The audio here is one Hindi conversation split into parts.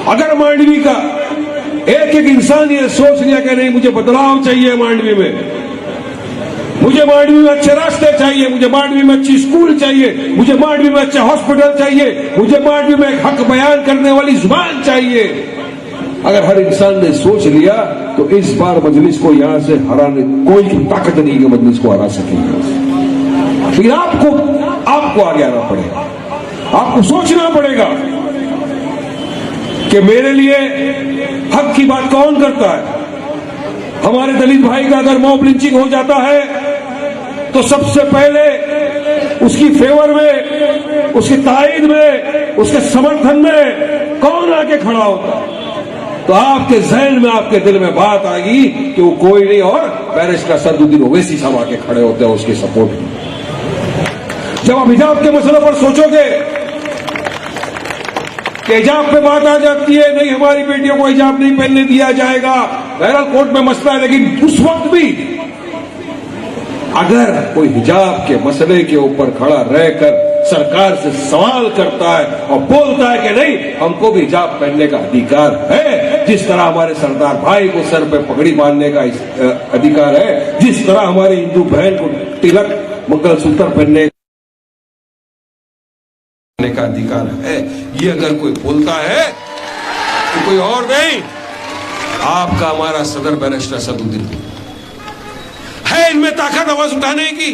अगर मांडवी का एक एक इंसान ये सोच लिया कि नहीं मुझे बदलाव चाहिए मांडवी में, मुझे मांडवी में अच्छे रास्ते चाहिए, मुझे मांडवी में अच्छी स्कूल चाहिए, मुझे मांडवी में अच्छे हॉस्पिटल चाहिए, मुझे मांडवी में एक हक बयान करने वाली जुबान चाहिए, अगर हर इंसान ने सोच लिया तो इस बार मजलिस को यहां से हराने कोई की ताकत नहीं कि मजलिस को हरा सकेगा। फिर आपको आगे आना पड़ेगा, आपको सोचना पड़ेगा कि मेरे लिए हक की बात कौन करता है। हमारे दलित भाई का अगर मॉब लिंचिंग हो जाता है तो सबसे पहले उसकी फेवर में, उसकी ताईद में, उसके समर्थन में कौन आके खड़ा होता है? तो आपके जहन में, आपके दिल में बात आएगी कि वो कोई नहीं और बैरिस्टर असदुद्दीन ओवैसी साहब आके खड़े होते हैं उसके सपोर्ट में। जब आप हिजाब के मसलों पर सोचोगे कि हिजाब पे बात आ जाती है, नहीं हमारी बेटियों को हिजाब नहीं पहनने दिया जाएगा, बहरहाल कोर्ट में मसला है, लेकिन उस वक्त भी अगर कोई हिजाब के मसले के ऊपर खड़ा रहकर सरकार से सवाल करता है और बोलता है कि नहीं हमको भी हिजाब पहनने का अधिकार है, जिस तरह हमारे सरदार भाई को सर पे पगड़ी बांधने का अधिकार है, जिस तरह हमारी हिंदू बहन को तिलक मंगलसूत्र पहनने का अधिकार है, ये अगर कोई बोलता है तो कोई और नहीं, आपका हमारा सदर बैरिस्टर असदुद्दीन है। इनमें ताकत आवाज उठाने की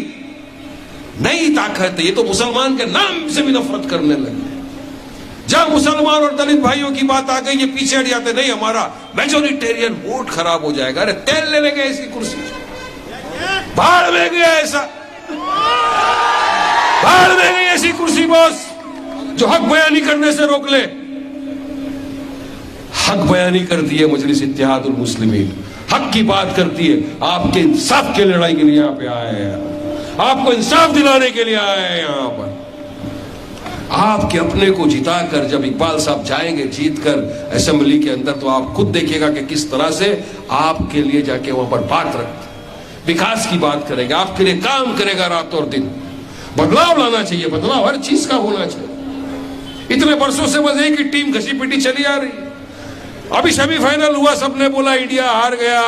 नहीं ताकत है, ये तो मुसलमान के नाम से भी नफरत करने लगे। जब मुसलमान और दलित भाइयों की बात आ गई ये पीछे हट जाते, नहीं हमारा मेजोरिटेरियन वोट खराब हो जाएगा। अरे तेल ले लेंगे ऐसी कुर्सी, भाड़ में गया ऐसा, भाड़ में गई ऐसी कुर्सी बॉस जो हक बयानी करने से रोक ले। हक बयानी करती है मजलिस इत्तेहादुल मुस्लिमीन, हक की बात करती है, आपके इंसाफ की लड़ाई के लिए यहां पे आए हैं, आपको इंसाफ दिलाने के लिए आए हैं यहां पर। आपके अपने को जिताकर जब इकबाल साहब जाएंगे जीतकर असेंबली के अंदर, तो आप खुद देखिएगा कि किस तरह से आपके लिए जाके वहां पर बात रखते, विकास की बात करेगा, आपके लिए काम करेगा रात और दिन। बदलाव लाना चाहिए, बदलाव हर चीज का होना चाहिए। इतने वर्षों से बस एक ही टीम घसी पिटी चली आ रही, अभी सेमीफाइनल हुआ, सबने बोला इंडिया हार गया,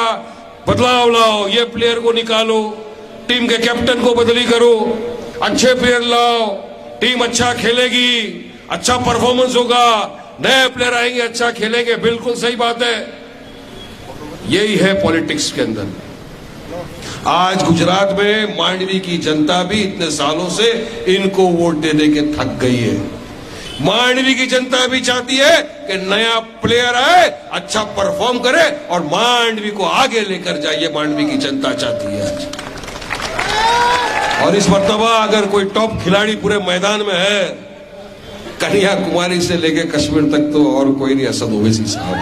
बदलाव लाओ, ये प्लेयर को निकालो, टीम के कैप्टन को बदली करो, अच्छे प्लेयर लाओ, टीम अच्छा खेलेगी, अच्छा परफॉर्मेंस होगा, नए प्लेयर आएंगे अच्छा खेलेंगे। बिल्कुल सही बात है, यही है पॉलिटिक्स के अंदर। आज गुजरात में मांडवी की जनता भी इतने सालों से इनको वोट दे दे के थक गई है। मांडवी की जनता भी चाहती है कि नया प्लेयर आए, अच्छा परफॉर्म करे और मांडवी को आगे लेकर जाइए, मांडवी की जनता चाहती है आज। और इस मर्तबा अगर कोई टॉप खिलाड़ी पूरे मैदान में है, कन्याकुमारी से लेकर कश्मीर तक, तो और कोई नहीं, असद ओवैसी साहब।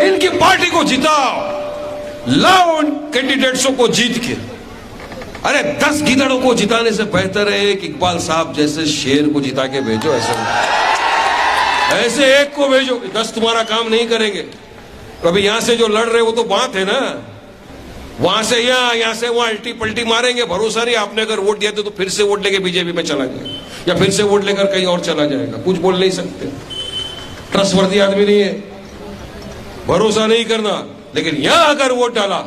इनकी पार्टी को जिताओ, लाओ उन कैंडिडेट्सों को जीत के। अरे 10 गिदड़ों को जिताने से बेहतर है कि इकबाल साहब जैसे शेर को जिता के भेजो। ऐसे एक को भेजो, 10 तुम्हारा काम नहीं करेंगे। कभी यहां से जो लड़ रहे वो तो बात है ना, वहां से यहां से वहां अल्टी पलटी मारेंगे, भरोसा नहीं। आपने अगर वोट दिया तो फिर से वोट लेके बीजेपी में चला गया, या फिर से वोट लेकर कहीं और चला जाएगा, कुछ बोल नहीं सकते। ट्रस्टवर्दी आदमी नहीं है, भरोसा नहीं करना। लेकिन यहां अगर वोट डाला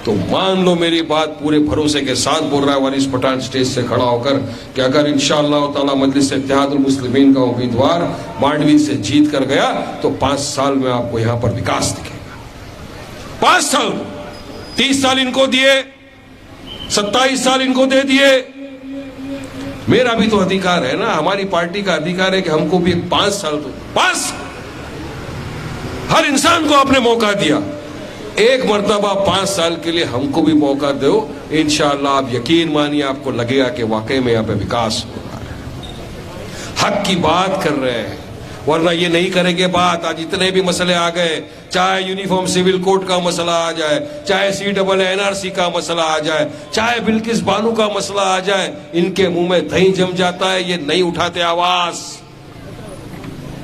तो मान लो मेरी बात पूरे भरोसे के साथ बोल रहा है वारिस पठान स्टेज से खड़ा होकर कि अगर इंशाअल्लाह ताला मजलिस इत्तेहादुल मुस्लिमीन का उम्मीदवार मांडवी से जीत कर गया तो 5 साल में आपको यहां पर विकास दिखेगा। 5 साल, 30 साल इनको दिए, 27 साल इनको दे दिए। मेरा भी तो अधिकार है ना, हमारी पार्टी का अधिकार है कि हमको भी 5 साल दो। 5 हर इंसान को आपने मौका दिया, एक मर्तबा 5 साल के लिए हमको भी मौका दो। इंशाअल्लाह आप यकीन मानिए, आपको लगेगा कि वाकई में यहां पे विकास हो रहा है। हक की बात कर रहे हैं, वरना ये नहीं करेंगे बात। आज इतने भी मसले आ गए, चाहे यूनिफॉर्म सिविल कोड का मसला आ जाए, चाहे CAA-NRC का मसला आ जाए, चाहे बिल्किस बानो का मसला आ जाए, इनके मुंह में दही जम जाता है, ये नहीं उठाते आवाज।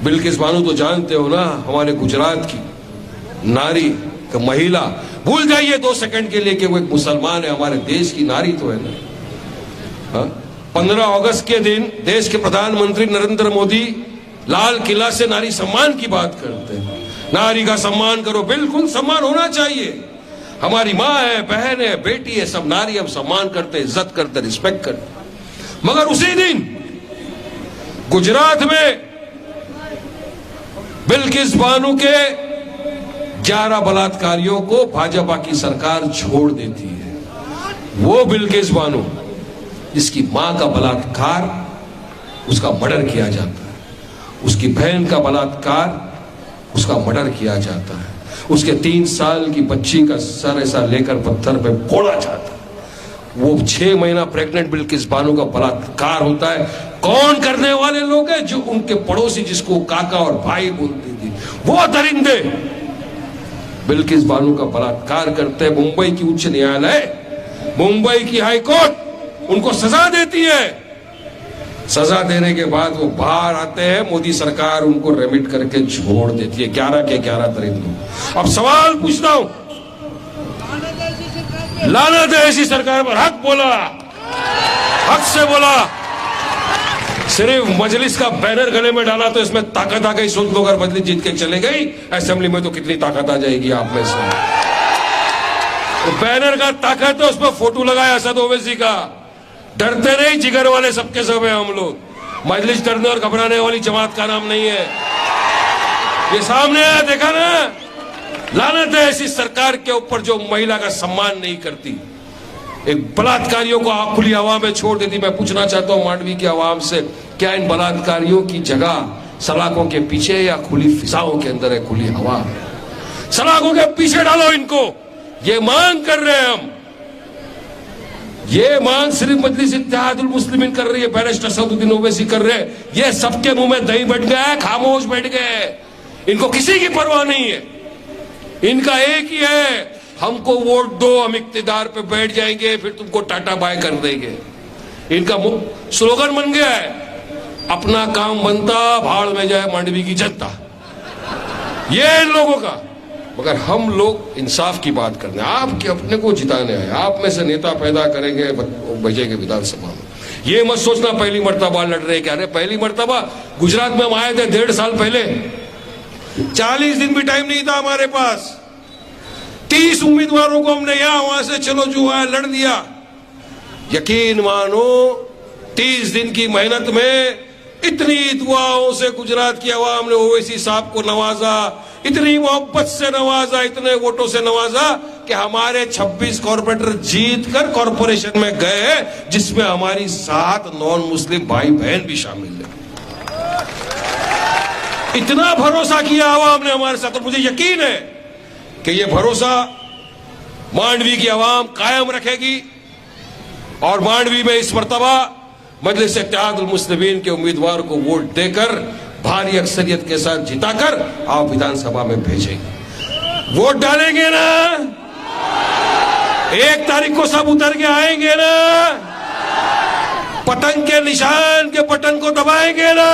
बिल्किस बानो तो जानते हो ना, हमारे गुजरात की नारी, महिला। भूल जाइए 2 सेकंड के लिए कि वो एक मुसलमान है, हमारे देश की नारी तो है ना। 15 अगस्त के दिन देश के प्रधानमंत्री नरेंद्र मोदी लाल किला से नारी सम्मान की बात करते हैं। नारी का सम्मान करो, बिल्कुल सम्मान होना चाहिए। हमारी माँ है, बहन है, बेटी है, सब नारी हम सम्मान करते, इज्जत करते, रिस्पेक्ट करते। मगर उसी दिन गुजरात में बिल्किस बानो के 11 बलात्कारियों को भाजपा की सरकार छोड़ देती है। वो बिल्किस बानो जिसकी मां का बलात्कार, उसका मर्डर किया जाता है, उसकी बहन का बलात्कार, उसका मर्डर किया जाता है, उसके 3 साल की बच्ची का सर ऐसा लेकर पत्थर पे फोड़ा जाता है, वो 6 महीना प्रेग्नेंट बिल्किस बानो का बलात्कार होता है। कौन करने वाले लोग हैं? जो उनके पड़ोसी जिसको काका और भाई बोलती थी, वो दरिंदे बिल्किस बानो का बलात्कार करते हैं। मुंबई की उच्च न्यायालय, मुंबई की हाईकोर्ट उनको सजा देती है। सजा देने के बाद वो बाहर आते हैं, मोदी सरकार उनको रेमिट करके छोड़ देती है। 11 के 11 दरिंदे। अब सवाल पूछता हूं, लानत है ऐसी सरकार पर। हक बोला, हक से बोला। सिर्फ मजलिस का बैनर गले में डाला तो इसमें ताकत आ गई। सोच लो अगर मजलिस जीत के चले गई असेंबली में तो कितनी ताकत आ जाएगी आप में से। तो बैनर का ताकत है, उस पर फोटो लगाया असद ओवैसी का। डरते नहीं, जिगर वाले सबके सब है हम लोग। मजलिस डरने और घबराने वाली जमात का नाम नहीं है। ये सामने आया, देखा ना। लानत है ऐसी सरकार के ऊपर जो महिला का सम्मान नहीं करती, एक बलात्कारियों को आप खुली हवा में छोड़ देती। मैं पूछना चाहता हूं मांडवी की आवाम से, क्या इन बलात्कारियों की जगह सलाखों के पीछे या खुली फिजाओं के अंदर है? खुली हवा, सलाखों के पीछे डालो इनको। ये मांग कर रहे हैं हम। ये मांग सिर्फ मजलिस इत्तेहादुल मुस्लिमीन कर रही है, बैरिस्टर असदुद्दीन ओवैसी कर रहे हैं। ये सबके मुंह में दही बैठ गया है, खामोश बैठ गए। इनको किसी की परवाह नहीं है। इनका एक ही है, हमको वोट दो, हम इक्तिदार पे बैठ जाएंगे, फिर तुमको टाटा बाय कर देंगे। इनका स्लोगन बन गया है, अपना काम बनता, भाड़ में जाए मांडवी की जनता। ये इन लोगों का। मगर हम लोग इंसाफ की बात करने, आपके अपने को जिताने आए, आप में से नेता पैदा करेंगे, भेजेंगे विधानसभा में। ये मत सोचना पहली मर्तबा लड़ रहे क्या। पहली मर्तबा गुजरात में हम आए थे 1.5 साल पहले, 40 दिन भी टाइम नहीं था हमारे पास। 30 उम्मीदवारों को हमने यहां वहां से चलो जो है लड़ दिया। यकीन मानो 30 दिन की मेहनत में इतनी दुआओं से गुजरात की आवाम ने ओवैसी साहब को नवाजा, इतनी मोहब्बत से नवाजा, इतने वोटों से नवाजा कि हमारे 26 कॉर्पोरेटर जीत कर कॉर्पोरेशन में गए, जिसमें हमारी 7 नॉन मुस्लिम भाई बहन भी शामिल है। इतना भरोसा किया आवाम ने हमारे साथ, और मुझे यकीन है कि यह भरोसा मांडवी की आवाम कायम रखेगी। और मांडवी में इस मर्तबा मजलिस इत्तेहादुल मुस्लिमीन के उम्मीदवार को वोट देकर भारी अक्सरियत के साथ जिताकर आप विधानसभा में भेजेंगे। वोट डालेंगे ना? 1 तारीख को सब उतर के आएंगे ना? पतंग के निशान के बटन को दबाएंगे ना?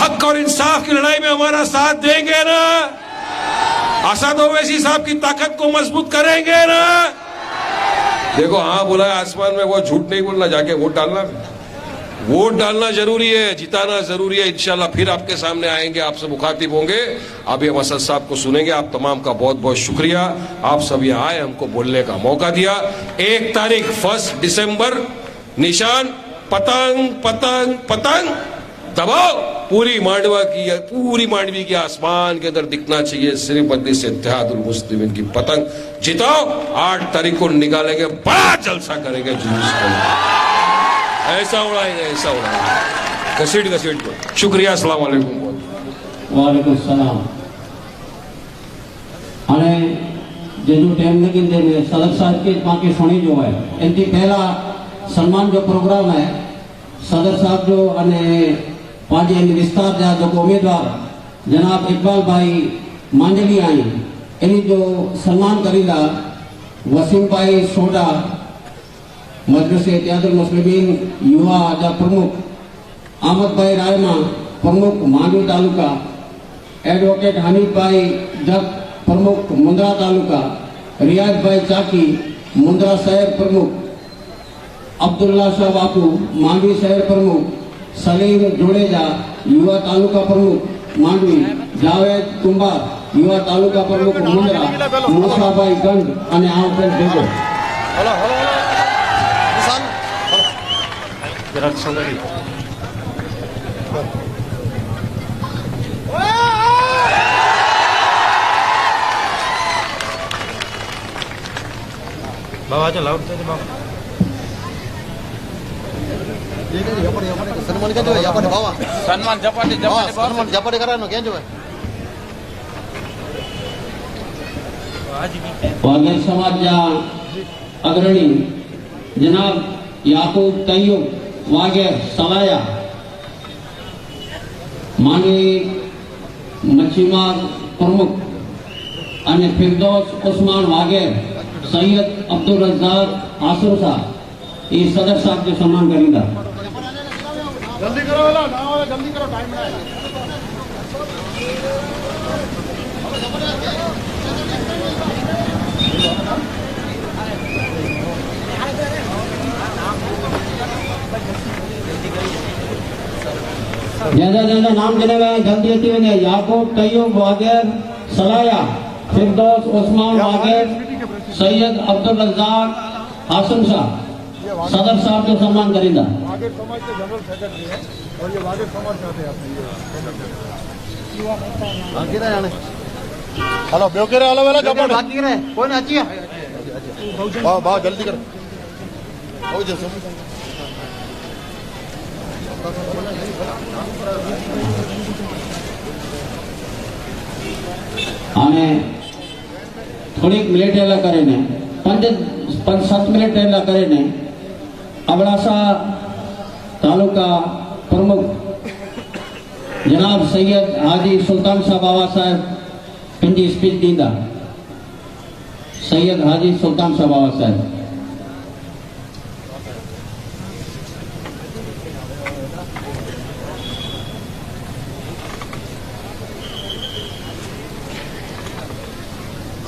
हक और इंसाफ की लड़ाई में हमारा साथ देंगे ना? असद ओवैसी साहब की ताकत को मजबूत करेंगे ना? देखो हाँ बोला आसमान में, वो झूठ नहीं बोलना, जाके वोट डालना। वोट डालना जरूरी है, जिताना जरूरी है। इंशाल्लाह फिर आपके सामने आएंगे, आपसे मुखातिब होंगे। अभी हम असद साहब को सुनेंगे। आप तमाम का बहुत बहुत शुक्रिया, आप सब यहाँ आए, हमको बोलने का मौका दिया। 1 तारीख 1 दिसंबर, निशान पतंग पतंग पतंग दबाओ। पूरी मांडवी की आसमान के अंदर दिखना चाहिए सिर्फ मजलिस इत्तेहादुल मुस्लिमीन की पतंग। जिताओ, 8 तारीख को निकालेंगे, बड़ा जलसा करेंगे, जुलूस करेंगे, ऐसा उड़ाएंगे, ऐसा उड़ाएंगे, घसीट को। शुक्रिया, अस्सलाम वालेकुम। वालेकुम सलाम। અને જેનું ટાઈમ લગી દે સદર સાહેબ કે બાકી સુણી જો है એનથી પહેલા સન્માન जो प्रोग्राम है सदर साहब जो અને पांच विस्तार जा जो उम्मीदवार जनाब इकबाल भाई मांडवी आई एनी जो सम्मान करीला वसीम भाई सोडा मजलिस इत्तेहादुल मुस्लिमीन युवा जा प्रमुख अहमद भाई रायमा प्रमुख मांडवी तालुका एडवोकेट हनीफ भाई जग प्रमुख मुंद्रा तालुका रियाज भाई चाकी मुंद्रा शहर प्रमुख अब्दुल्ला शाह बापू मांडवी शहर प्रमुख सलीम जोड़ेजा युवा तालुका प्रमुख मांडवी, जावेद कुंभार युवा तालुका प्रमुख मुंद्रा, मूसाभाई गंड અને આ ઉપરાંત ભેગો बाबा जो लाउड थे बाबा सन्मान क्या जो है यापा बाबा सन्मान जपाटी सन्मान जापाटे करा नो क्या जो है वागेर समाज जा अग्रणी जनाब याकूब तैयब वागेर सलाया, मानवी मच्छीमार प्रमुख અને ફિરદૌસ ઉસ્માન વાગેર, સૈયદ અબ્દુલ રઝાક આસુરસા એ સદર સાહેબ जो सम्मान करींदा। जल्दी करो वाला ना वाला जल्दी करो टाइम ना है जैसा नाम गिने हुए हैं जल्दी जल्दी होंगे। याकूब तैयब वागेर सलाया, फिरदौस उस्मान वागेर, सैयद अब्दुल रज़ाक आसम शाह सदर साहब जो सम्मान करेंगे। वागेर समाज के जनरल सेक्रेटरी है और ये वागेर समाज चाहते हैं बाकी रहे आने हेलो बेवकेरे हेलो वाला जब बाकी रहे कोई ना अच्छी है वाह जल्दी कर ओ जैसे आने थोड़ी मिनट एला करे ने 5-7 मिनट एला करे ने अबड़ासा तालुका प्रमुख जनाब सैयद हाजी सुल्तान शाह बाबा साहब पंजी स्पीच दींदा। सैयद हाजी सुल्तान शाह बाबा साहब।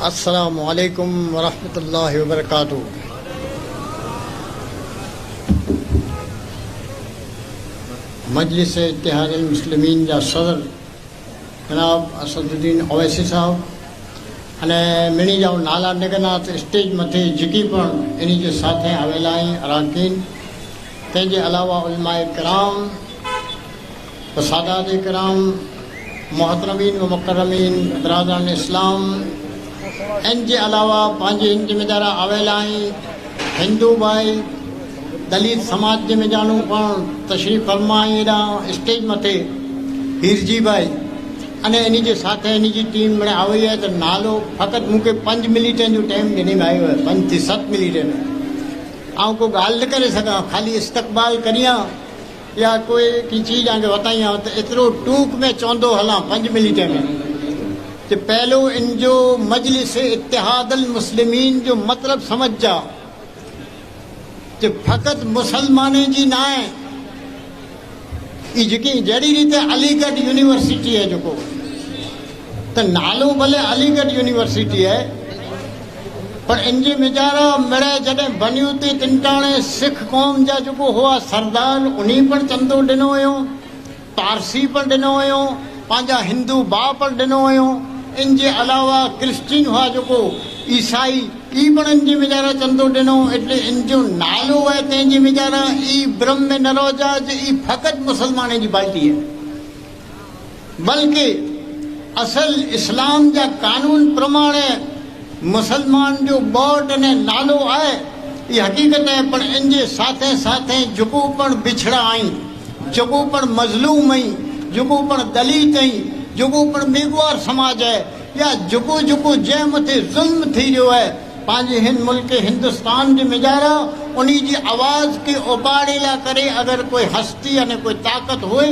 अस्सलामु अलैकुम वरहमतुल्लाहि वबरकातुहू। मजलिस इत्तेहादुल मुस्लिमीन जा सदर जनाब असदुद्दीन ओवैसी साहब अने मिणी जा नाला निगनाथ स्टेज मथे जेकी पण इन्ही जे साथे आवेला आहिनि अराकीन, तंहिंजे अलावा उलमाए किराम, सादात किराम, मोहतरमीन व मुकर्रमीन, बिरादरान इस्लाम, इन जे अलावा पंहिंजे इन जिम्मेदार आवेला आहिनि हिंदू भाई, दलित समाज जे मिजानू पण तशरीफ़ फरमाई एॾा स्टेज मथे हीरजी भाई अने इन जे साथे इन जी टीम में आई है। तो नालो फ़कत मूंखे 5 मिनटनि जो टाइम ॾिनी में आयो है, 5-7 मिनट में आउं को ॻाल्हि न करे सघां, ख़ाली इस्तक़बाल करियां या कोई की चीज़ आगे बताइयां तो एतिरो टूक में चवंदो हलां 5 मिनट में। तो पहलो इन जो मजलिस इत्तेहादुल मुस्लिमीन जो मतलब समझ जा कि फ़कत मुसलमान जी ना है, जी जड़ी रीते अलीगढ़ यूनिवर्सिटी है जो तो नालो भले अलीगढ़ यूनिवर्सिटी है पर इनजे मिजारा मिड़े जॾहिं बनियूं थी तिनटाणे सिख कौम जा जो हुआ सरदार उन्हीं पर चंदो ॾिनो हुयो, पारसी पर ॾिनो हुयो, पंहिंजा हिंदू भाउ पर ॾिनो हुयो, इनजे अलावा क्रिश्चियन हुआ जो ईसाई ई पण इनजे मिजारा चंदो ॾिनो। एटले इनजो नालो है तंहिंजे मिजारा ई ब्रह्म नरोजाज ई फ़कत मुसलमान जी बाल्टी है, बल्कि असल इस्लाम जा कानून प्रमाणे मुसलमान जो बोर्ड ने नालो है ये हकीकत है। पर इनके साथे साथे जो पण बिछड़ा आई, जो पण मजलूम आई, जो पण दलित आई, जो पण बेगवार समाज है या जो जै मथे जुल्म थी रहो है पांजे हिंद मुल्क हिंदुस्तान के मिजारा उन्हीं की आवाज़ के उबाड़े ला करे अगर कोई हस्ती यानी कोई ताकत होए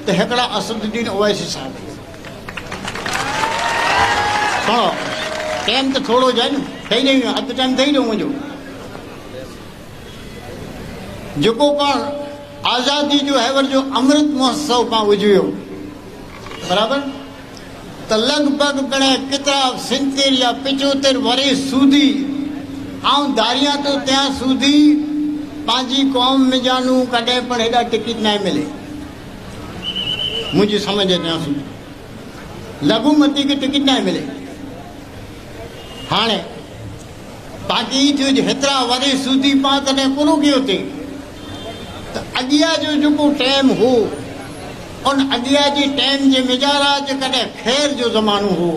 तो हिकड़ा असदुद्दीन ओवैसी साहब। सुनो टाइम तो थोड़ो जाए न थी नहीं अधु टाइम थी नो मुझो जो पण आज़ादी जो है जो अमृत महोत्सव पां उजवियो बराबर तो लगभग पिणे केतिरा 70 या 75 वरस सूदी आऊं दारियां तो त्या सूदी पंहिंजी कौम में जानू कॾहिं पण हेॾा टिकट न मिले मुझे समझ ત્યાં સુધી લઘુમતી की टिकट ना मिले हाँ बाकी जो हेतिरा वरी सूदी पा कॾहिं पूरो कयो अथई त अॻियां जो टाइम हो उन अॻियां जी टाइम जे मिजारा जो कॾहिं ख़ैर जो ज़मानो हो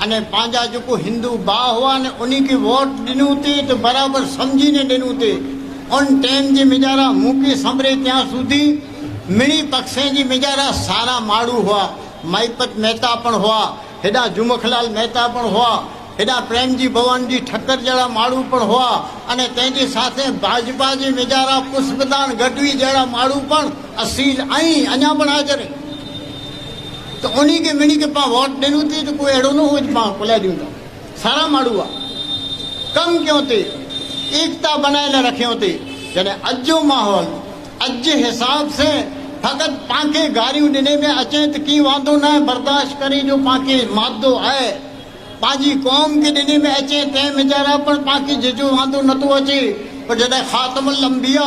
अने पंहिंजा जेको हिंदू भाउ हुआ ने उन्हीं खे वोट ॾिनो ते त बराबरि सम्झी ने ॾिनो ते उन टाइम जे मिजारा मूंखे संभरे ત્યાં સુધી मिणी पक्षे जी मिजारा सारा माण्हू हुआ माईपत मेहता पण हुआ हेॾा जुमखलाल मेहता पण हुआ हेॾा प्रेमजी भवन जी ठक्कर जहिड़ा माण्हू पण हुआ अने तंहिंजे साथे भाजपा जे मिजारा पुष्पदान गढ़वी जहिड़ा माण्हू पण असील ऐं अञा पण हाज़िर तो उन्हीं के मिणी के पां वोट ॾिनो थी तो कोई अहिड़ो न हो पां खुलाए ॾियूं था सारा माण्हू आहे कमु कयो ते एकता बनाए रखियो ते जॾहिं अॼु जो माहौल अॼु जे हिसाब से फ़क़ति पांखे गारियूं ॾिने में अचे त की वांदो न आहे बर्दाश्त करे जो पांखे मादो आहे पंहिंजी क़ौम खे ॾिने में अचे तंहिं वीचारा पण पांखे जेजो वांदो नथो अचे पर जॾहिं ख़ातमुल अंबिया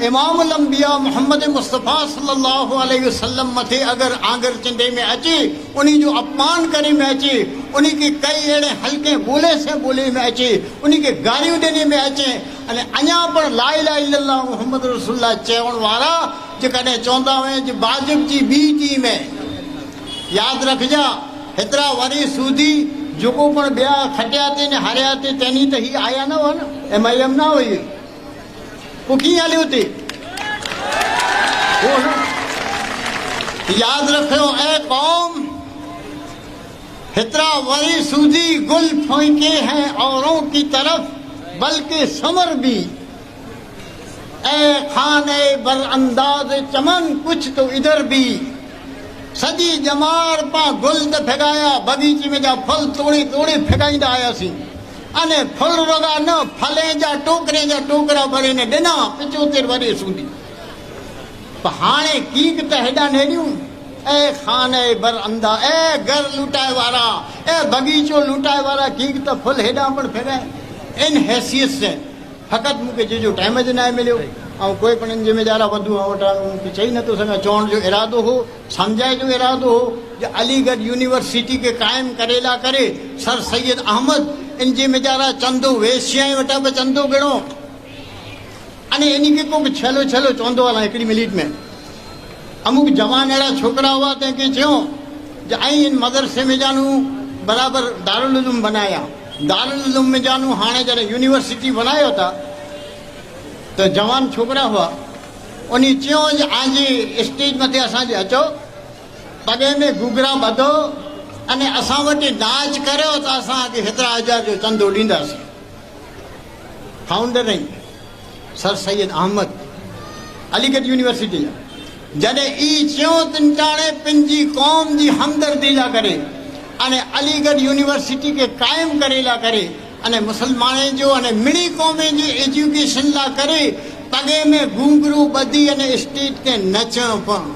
इमामुल अंबिया मोहम्मद मुस्तफ़ा सल्लल्लाहु अलैहि वसल्लम मथे अगरि आंगर चिंदे में अचे उन्हीं जो अपमान करे में अचे उन्हीं के कई अहिड़े हल्के ॿोले से ॿोले में अचे उन्हीं के गारियूं ॾिने में अचे अने अञा पण ला इलाहा इल्लल्लाह मोहम्मद रसूलुल्लाह चवण वारा जेकॾहिं चवंदा हुआ जो भाजप जी ॿी टीम यादि रखजा हेतिरा वरी सूदी जेको पण ॿिया खटिया ते ने हारिया ते तंहिं त ही आया न हुआ न MIM न हुई पोइ कीअं हलियो ते यादि रखियो ऐं क़ौम हेतिरा वरी सूदी गुल फेंके हैं औरों की तरफ बल्कि समर भी ऐ खाने बर अंदाज चमन कुछ तो इधर भी सजी जमार पा गुल त फेगाया बगीचे में जा फल तोड़े तोड़े फेगाईंदा आयासीं अने फल रोगा न फले जा टोकरा भरे ने ॾिना पिचोतेर वरी सूदी हाणे कीक त हेॾा नेड़ियूं ऐ खाने बर अंदा ऐ घर लुटाए वारा ऐ बगीचो लुटाए वारा कीक त फुल हेॾा पण फेगाए इन हैसियत से फ़क़ति मूंखे जो टाइम ज न मिलियो ऐं कोई पण जिम्मेदारा वधू वटां मूंखे चई नथो सघां चवण जो इरादो हो सम्झाए जो इरादो हो जो अलीगढ़ यूनिवर्सिटी के क़ाइमु करेला करे सर सैयद अहमद इन जिम्मेदारा चंदो वेश्या वटां बि चंदो गिणो अने इन खे को बि छलो चवंदो हलां हिकिड़ी मिनट में अमुक जवान अहिड़ा छोकिरा हुआ तंहिंखे चयो जो ऐं इन मदरसे में जानू बराबरि दारुल उलूम बनाया दारुल उलूम में जानू हाणे जॾहिं यूनिवर्सिटी बनायो था तो जवान छोकरा हुआ उन्हीं चयो जो आजे स्टेज मथे असांजे अचो पगे में घुघरा ॿधो अने असां वटि नाच करियो त असांखे हेतिरा हज़ार जो चंदो ॾींदासीं फाउंडर आहिनि सर सैयद अहमद अलीगढ़ यूनिवर्सिटी जा जॾहिं ई चयो तिन टाणे पंहिंजी क़ौम जी हमदर्दी लाइ करे अने अलीगढ़ यूनिवर्सिटी खे क़ाइमु करे लाइ करे अने मुसलमाने जो अने मिणी क़ौमे जी एजुकेशन लाइ करे पगे में घूंघरू ॿधी अने स्टेज ते नचणु पवणु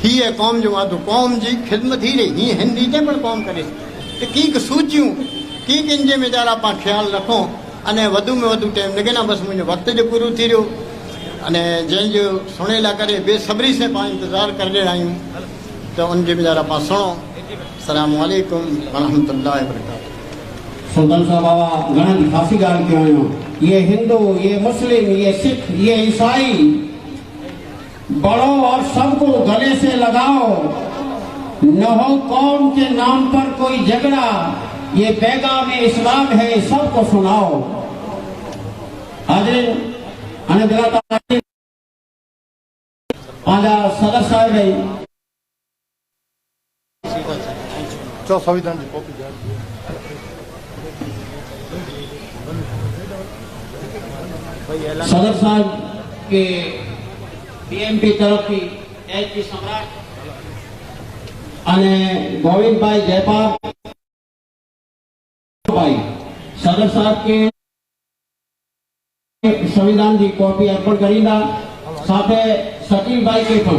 हीअ क़ौम जो वादो क़ौम जी ख़िदमत ही रही हीअं हिंदी ते पण क़ौम करे त कीक सोचियूं कीक इन जे वीचारा पाण ख़्यालु रखूं अने वधि में वधि टाइम लॻे न बसि मुंहिंजो वक़्त जो पूरो थी रहियो अने जंहिंजो सुणे लाइ करे बेसब्री से पाण इंतज़ारु करे रहिया आहियूं त उन जे वीचारा पाण सुणो अस्सलामु अलैकुम वरहमतुल्लाहि वबरकातुहू सुल्तान साहब बाबा घणनि ख़ासी ॻाल्हि कयो हुयो ये हिंदू ये मुस्लिम ये सिख ये ईसाई बढ़ो और सबको गले से लगाओ न हो कौम के नाम पर कोई झगड़ा ये पैगाम इस्लाम है सबको सुनाओ हाजिर अने पंहिंजा सदर साहिब है चो संविधान की कॉपी सदर साहब के BMP तरफ की HP सम्राट अने गोविंद भाई जयपाल भाई सदर साहब के संविधान की कॉपी अर्पण करींदा साथे सतीश भाई के पण